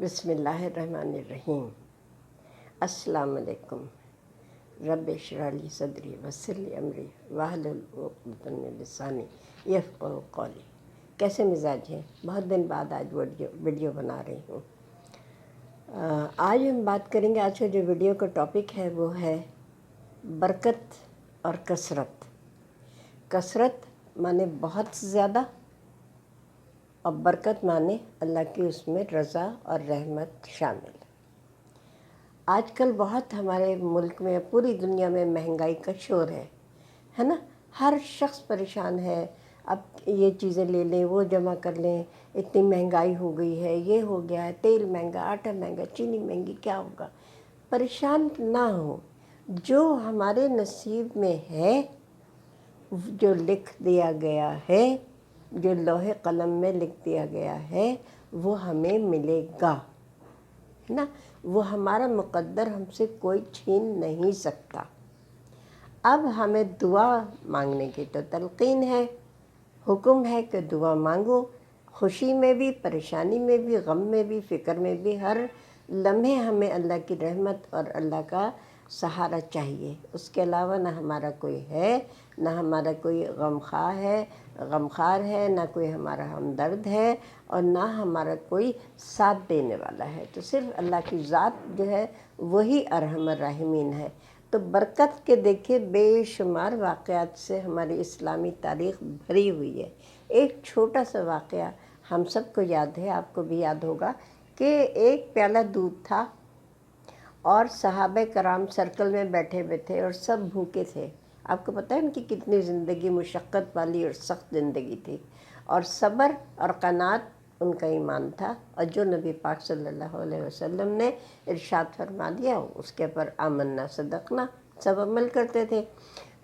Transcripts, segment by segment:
بسم اللہ الرحمن الرحیم۔ السلام علیکم۔ رب اشرح لی صدری ویسر لی امری واحلل عقدۃ من لسانی یفقہوا قولی۔ کیسے مزاج ہیں؟ بہت دن بعد آج ویڈیو بنا رہی ہوں۔ آج ہم بات کریں گے، آج کا جو ویڈیو کا ٹاپک ہے وہ ہے برکت اور کثرت۔ کثرت مانے بہت زیادہ، اور برکت مانے اللہ کی اس میں رضا اور رحمت شامل۔ آج کل بہت ہمارے ملک میں، پوری دنیا میں مہنگائی کا شور ہے نا؟ ہر شخص پریشان ہے، اب یہ چیزیں لے لیں، وہ جمع کر لیں، اتنی مہنگائی ہو گئی ہے، یہ ہو گیا ہے، تیل مہنگا، آٹا مہنگا، چینی مہنگی، کیا ہوگا؟ پریشان نہ ہو، جو ہمارے نصیب میں ہے، جو لکھ دیا گیا ہے، جو لوح قلم میں لکھ دیا گیا ہے، وہ ہمیں ملے گا، ہے نا؟ وہ ہمارا مقدر ہم سے کوئی چھین نہیں سکتا۔ اب ہمیں دعا مانگنے کی تو تلقین ہے، حکم ہے کہ دعا مانگو، خوشی میں بھی، پریشانی میں بھی، غم میں بھی، فکر میں بھی، ہر لمحے ہمیں اللہ کی رحمت اور اللہ کا سہارا چاہیے۔ اس کے علاوہ نہ ہمارا کوئی ہے، نہ ہمارا کوئی غمخوار ہے، نہ کوئی ہمارا ہمدرد ہے، اور نہ ہمارا کوئی ساتھ دینے والا ہے۔ تو صرف اللہ کی ذات جو ہے وہی ارحم الراحمین ہے۔ تو برکت کے دیکھیے بے شمار واقعات سے ہماری اسلامی تاریخ بھری ہوئی ہے۔ ایک چھوٹا سا واقعہ ہم سب کو یاد ہے، آپ کو بھی یاد ہوگا، کہ ایک پیالہ دودھ تھا اور صحابہ کرام سرکل میں بیٹھے ہوئے تھے اور سب بھوکے تھے۔ آپ کو پتہ ہے ان کی کتنی زندگی مشقت والی اور سخت زندگی تھی، اور صبر اور قناعت ان کا ایمان تھا، اور جو نبی پاک صلی اللہ علیہ وسلم نے ارشاد فرما دیا اس کے پر آمنا صدقنا، سب عمل کرتے تھے۔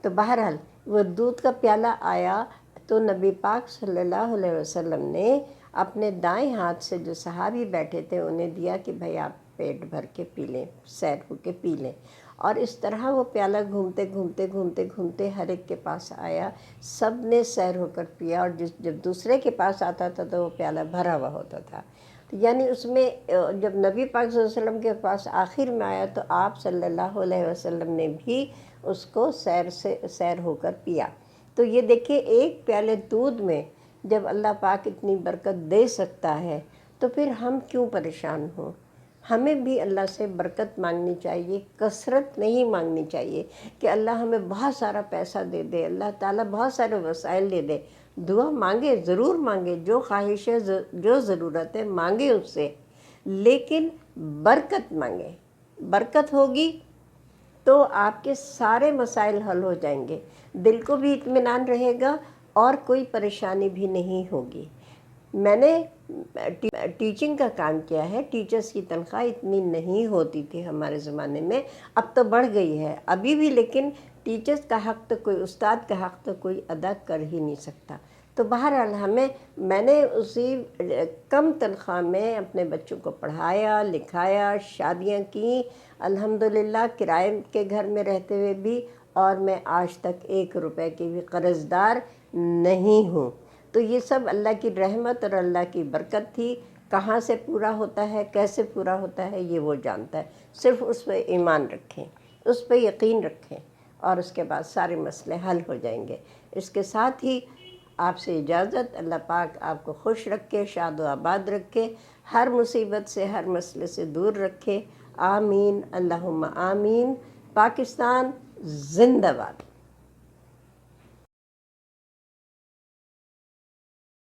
تو بہرحال وہ دودھ کا پیالہ آیا تو نبی پاک صلی اللہ علیہ وسلم نے اپنے دائیں ہاتھ سے جو صحابی بیٹھے تھے انہیں دیا کہ بھائی آپ پیٹ بھر کے پی لیں، سیر ہو کے پی لیں۔ اور اس طرح وہ پیالہ گھومتے ہر ایک کے پاس آیا، سب نے سیر ہو کر پیا، اور جب دوسرے کے پاس آتا تھا تو وہ پیالہ بھرا ہوا ہوتا تھا۔ تو یعنی اس میں جب نبی پاک صلی اللہ علیہ وسلم کے پاس آخر میں آیا تو آپ صلی اللہ علیہ وسلم نے بھی اس کو سیر ہو کر پیا۔ تو یہ دیکھیں، ایک پیالے دودھ میں جب اللہ پاک اتنی برکت دے سکتا ہے تو پھر ہم کیوں پریشان ہوں؟ ہمیں بھی اللہ سے برکت مانگنی چاہیے، کثرت نہیں مانگنی چاہیے کہ اللہ ہمیں بہت سارا پیسہ دے دے، اللہ تعالیٰ بہت سارے وسائل دے دے۔ دعا مانگے، ضرور مانگے، جو خواہش ہے، جو ضرورت ہے مانگے اس سے، لیکن برکت مانگے۔ برکت ہوگی تو آپ کے سارے مسائل حل ہو جائیں گے، دل کو بھی اطمینان رہے گا اور کوئی پریشانی بھی نہیں ہوگی۔ میں نے ٹیچنگ کا کام کیا ہے، ٹیچرز کی تنخواہ اتنی نہیں ہوتی تھی ہمارے زمانے میں، اب تو بڑھ گئی ہے ابھی بھی، لیکن ٹیچرز کا حق تو کوئی، استاد کا حق تو کوئی ادا کر ہی نہیں سکتا۔ تو بہرحال میں نے اسی کم تنخواہ میں اپنے بچوں کو پڑھایا، لکھایا، شادیاں کیں، الحمدللہ کرائے کے گھر میں رہتے ہوئے بھی، اور میں آج تک 1 روپے کی بھی قرض دار نہیں ہوں۔ تو یہ سب اللہ کی رحمت اور اللہ کی برکت تھی۔ کہاں سے پورا ہوتا ہے، کیسے پورا ہوتا ہے، یہ وہ جانتا ہے۔ صرف اس پہ ایمان رکھیں، اس پہ یقین رکھیں، اور اس کے بعد سارے مسئلے حل ہو جائیں گے۔ اس کے ساتھ ہی آپ سے اجازت، اللہ پاک آپ کو خوش رکھے، شاد و آباد رکھے، ہر مصیبت سے، ہر مسئلے سے دور رکھے۔ آمین، اللہم آمین۔ پاکستان زندہ باد۔